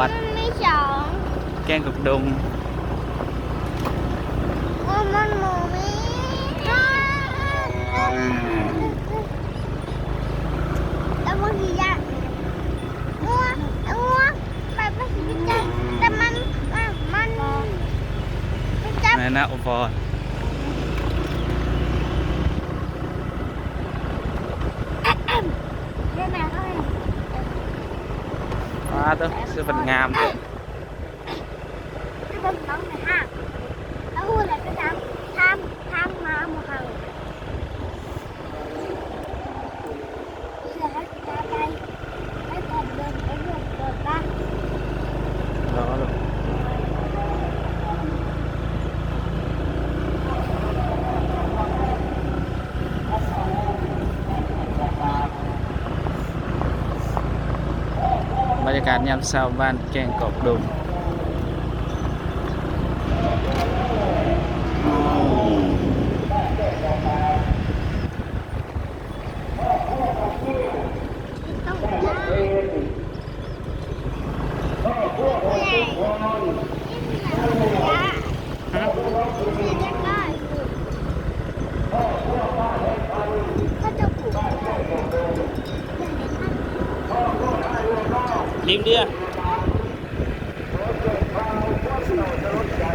วัดไม่สอง แกงกบดงมันหมูมีแล้วบางทีอยากงัวแบบไม่สิจับแต่มันจับ ในหน้าอุปกรณ์เรื่องไหนเขาให้ ว้าตัวซื้อเป็นงามเลย ที่เป็นน้องในห้างแล้วพูดอะไรก็ทำมาหมดเลยเสือให้ตาไปให้ก่อนเดินไปเดินก่อนบ้าง รอลูกบรรยากาศยามเช้าบ้านแกงกบดงต้องได้ผู้ใหญ่ก็จะผูก ริมเดีย